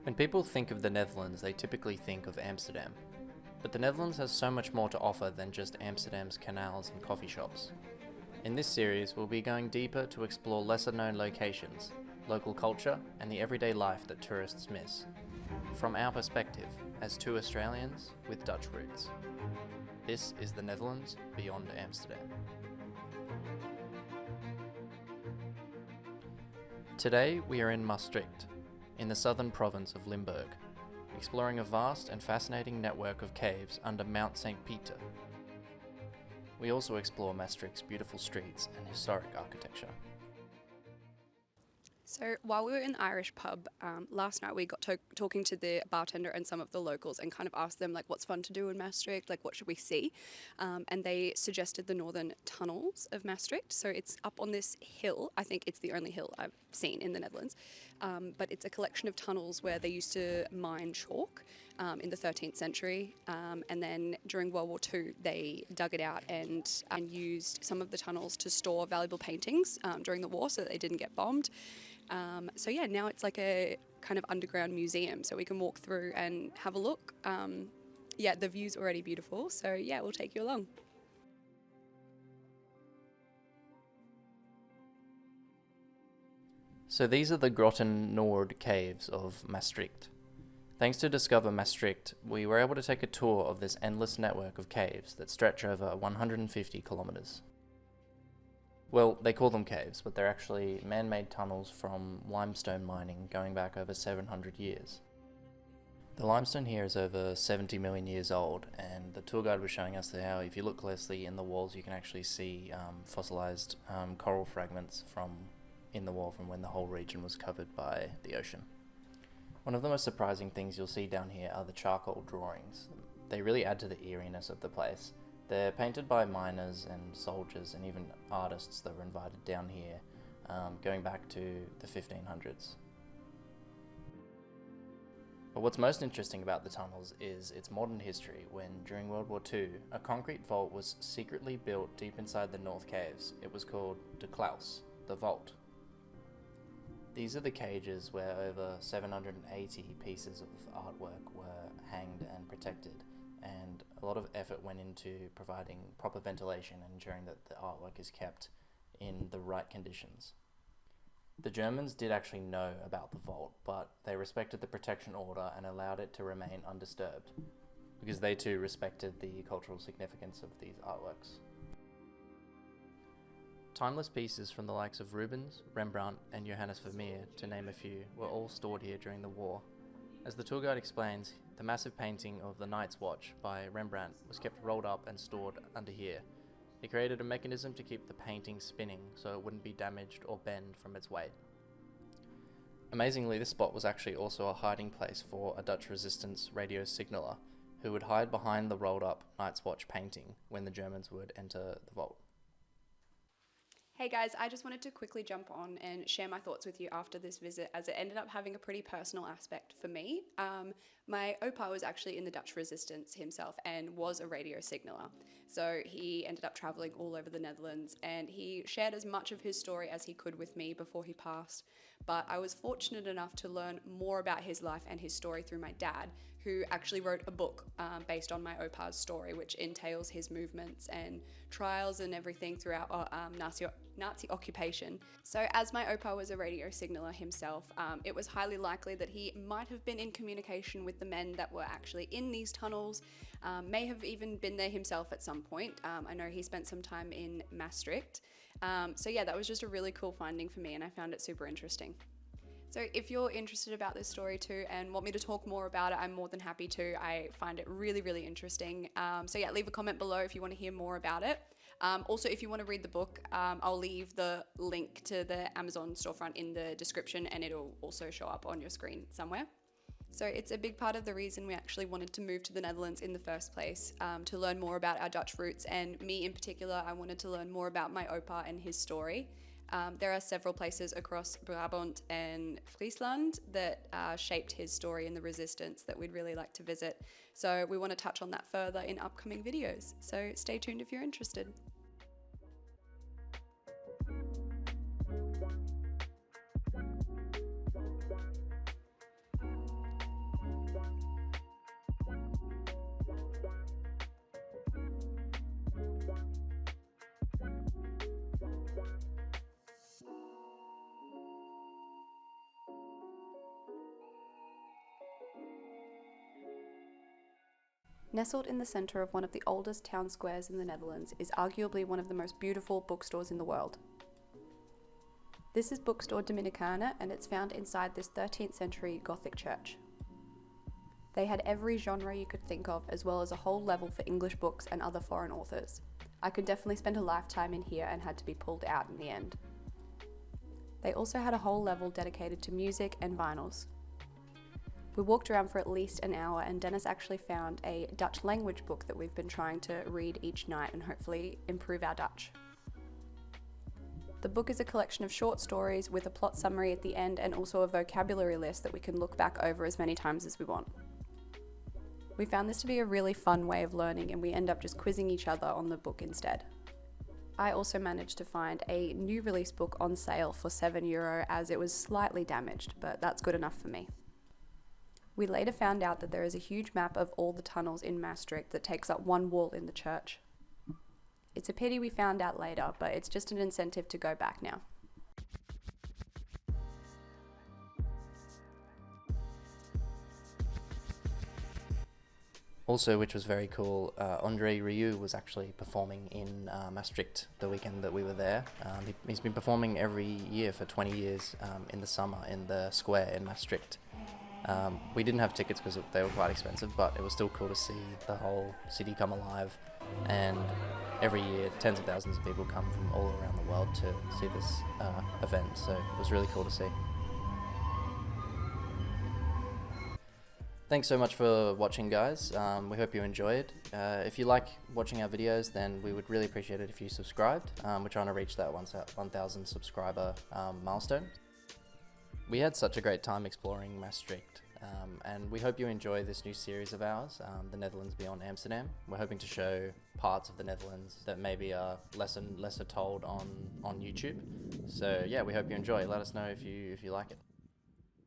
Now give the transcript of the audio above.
When people think of the Netherlands, they typically think of Amsterdam. But the Netherlands has so much more to offer than just Amsterdam's canals and coffee shops. In this series, we'll be going deeper to explore lesser-known locations, local culture, and the everyday life that tourists miss. From our perspective, as two Australians with Dutch roots. This is the Netherlands beyond Amsterdam. Today, we are in Maastricht, in the southern province of Limburg, exploring a vast and fascinating network of caves under Mount St. Peter. We also explore Maastricht's beautiful streets and historic architecture. So while we were in the Irish pub last night, we got talking to the bartender and some of the locals and kind of asked them, like, what's fun to do in Maastricht, like, what should we see? And they suggested the northern tunnels of Maastricht. So it's up on this hill. I think it's the only hill I've seen in the Netherlands. But it's a collection of tunnels where they used to mine chalk in the 13th century. And then during World War II, they dug it out and used some of the tunnels to store valuable paintings during the war so that they didn't get bombed. So yeah, now it's like a kind of underground museum, so we can walk through and have a look. Yeah, the view's already beautiful, so yeah, we'll take you along. So these are the Grotten Noord caves of Maastricht. Thanks to Discover Maastricht, we were able to take a tour of this endless network of caves that stretch over 150 kilometers. Well, they call them caves, but they're actually man-made tunnels from limestone mining going back over 700 years. The limestone here is over 70 million years old, and the tour guide was showing us how if you look closely in the walls you can actually see fossilized coral fragments from in the wall from when the whole region was covered by the ocean. One of the most surprising things you'll see down here are the charcoal drawings. They really add to the eeriness of the place. They're painted by miners and soldiers and even artists that were invited down here, going back to the 1500s. But what's most interesting about the tunnels is its modern history when, during World War II, a concrete vault was secretly built deep inside the North Caves. It was called de Klaus, the vault. These are the cages where over 780 pieces of artwork were hanged and protected. And a lot of effort went into providing proper ventilation and ensuring that the artwork is kept in the right conditions. The Germans did actually know about the vault, but they respected the protection order and allowed it to remain undisturbed, because they too respected the cultural significance of these artworks. Timeless pieces from the likes of Rubens, Rembrandt and Johannes Vermeer, to name a few, were all stored here during the war. As the tour guide explains, the massive painting of The Night's Watch by Rembrandt was kept rolled up and stored under here. He created a mechanism to keep the painting spinning so it wouldn't be damaged or bend from its weight. Amazingly, this spot was actually also a hiding place for a Dutch resistance radio signaller who would hide behind the rolled up Night's Watch painting when the Germans would enter the vault. Hey guys, I just wanted to quickly jump on and share my thoughts with you after this visit, as it ended up having a pretty personal aspect for me. My opa was actually in the Dutch resistance himself and was a radio signaller. So he ended up traveling all over the Netherlands, and he shared as much of his story as he could with me before he passed. But I was fortunate enough to learn more about his life and his story through my dad, who actually wrote a book based on my opa's story, which entails his movements and trials and everything throughout Nazi occupation. So as my opa was a radio signaller himself, it was highly likely that he might have been in communication with the men that were actually in these tunnels, may have even been there himself at some point. I know he spent some time in Maastricht. So yeah, that was just a really cool finding for me, and I found it super interesting. So if you're interested about this story too and want me to talk more about it, I'm more than happy to. I find it really, really interesting. So yeah, leave a comment below if you want to hear more about it. Also, if you want to read the book, I'll leave the link to the Amazon storefront in the description, and it'll also show up on your screen somewhere. So it's a big part of the reason we actually wanted to move to the Netherlands in the first place, to learn more about our Dutch roots, and me in particular, I wanted to learn more about my opa and his story. There are several places across Brabant and Friesland that shaped his story in the resistance that we'd really like to visit. So we want to touch on that further in upcoming videos. So stay tuned if you're interested. Nestled in the centre of one of the oldest town squares in the Netherlands is arguably one of the most beautiful bookstores in the world. This is Bookstore Dominicana, and it's found inside this 13th century Gothic church. They had every genre you could think of, as well as a whole level for English books and other foreign authors. I could definitely spend a lifetime in here and had to be pulled out in the end. They also had a whole level dedicated to music and vinyls. We walked around for at least an hour, and Dennis actually found a Dutch language book that we've been trying to read each night and hopefully improve our Dutch. The book is a collection of short stories with a plot summary at the end and also a vocabulary list that we can look back over as many times as we want. We found this to be a really fun way of learning, and we end up just quizzing each other on the book instead. I also managed to find a new release book on sale for €7 as it was slightly damaged, but that's good enough for me. We later found out that there is a huge map of all the tunnels in Maastricht that takes up one wall in the church. It's a pity we found out later, but it's just an incentive to go back now. Also, which was very cool, Andre Rieu was actually performing in Maastricht the weekend that we were there. He's been performing every year for 20 years in the summer in the square in Maastricht. We didn't have tickets because they were quite expensive, but it was still cool to see the whole city come alive, and every year tens of thousands of people come from all around the world to see this event, so it was really cool to see. Thanks so much for watching, guys. We hope you enjoyed. If you like watching our videos, then we would really appreciate it if you subscribed. We're trying to reach that 1,000 subscriber milestone. We had such a great time exploring Maastricht, and we hope you enjoy this new series of ours, The Netherlands Beyond Amsterdam. We're hoping to show parts of the Netherlands that maybe are lesser told on YouTube. So yeah, we hope you enjoy. Let us know if you like it.